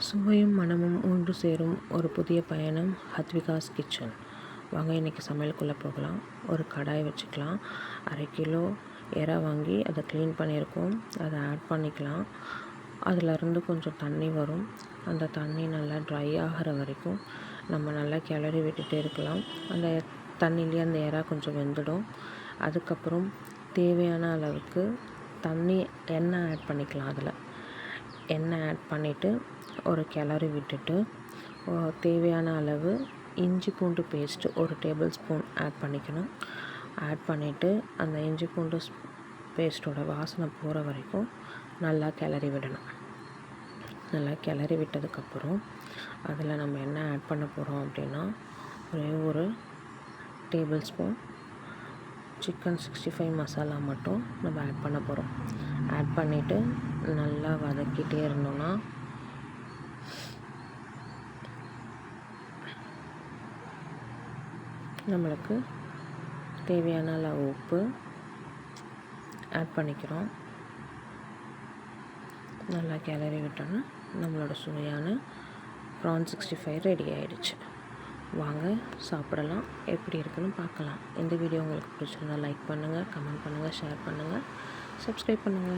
சுவையும் மனமும் ஒன்று சேரும் ஒரு புதிய பயணம் ஹத்விகாஸ் கிச்சன். வாங்க இன்றைக்கி சமையலுக்குள்ளே போகலாம். ஒரு கடாய் வச்சுக்கலாம். 1/2 கிலோ எறா வாங்கி அதை க்ளீன் பண்ணியிருக்கோம். அதை ஆட் பண்ணிக்கலாம். அதிலருந்து கொஞ்சம் தண்ணி வரும். அந்த தண்ணி நல்லா ட்ரை ஆகிற வரைக்கும் நம்ம நல்லா கிளறி விட்டுட்டே இருக்கலாம். அந்த தண்ணியிலே அந்த எறா கொஞ்சம் வெந்துடும். அதுக்கப்புறம் தேவையான அளவுக்கு எண்ணெய் ஆட் பண்ணிக்கலாம். அதில் எண்ணெய் ஆட் பண்ணிவிட்டு ஒரு கிளறி விட்டுட்டு தேவையான அளவு இஞ்சி பூண்டு பேஸ்ட்டு 1 டேபிள் ஸ்பூன் ஆட் பண்ணிக்கணும். ஆட் பண்ணிவிட்டு அந்த இஞ்சி பூண்டு பேஸ்ட்டோட வாசனை போகிற வரைக்கும் நல்லா கிளறி விடணும். நல்லா கிளறி விட்டதுக்கப்புறம் அதில் நம்ம என்ன ஆட் பண்ண போகிறோம் அப்படின்னா ஒரே ஒரு டேபிள் ஸ்பூன் சிக்கன் 65 மசாலா மட்டும் நம்ம ஆட் பண்ண போகிறோம். ஆட் பண்ணிவிட்டு நல்லா வதக்கிட்டே இருந்தோன்னா நம்மளுக்கு தேவையான அளவு உப்பு ஆட் பண்ணிக்கிறோம். நல்லா கிளறி விட்டோன்னா நம்மளோட சுவையான ப்ரான் 65 ரெடி ஆகிடுச்சு. வாங்க சாப்பிடலாம். எப்படி இருக்குன்னு பார்க்கலாம். இந்த வீடியோ உங்களுக்கு பிடிச்சிருந்தா லைக் பண்ணுங்கள், கமெண்ட் பண்ணுங்கள், ஷேர் பண்ணுங்கள், சப்ஸ்கிரைப் பண்ணுங்கள்.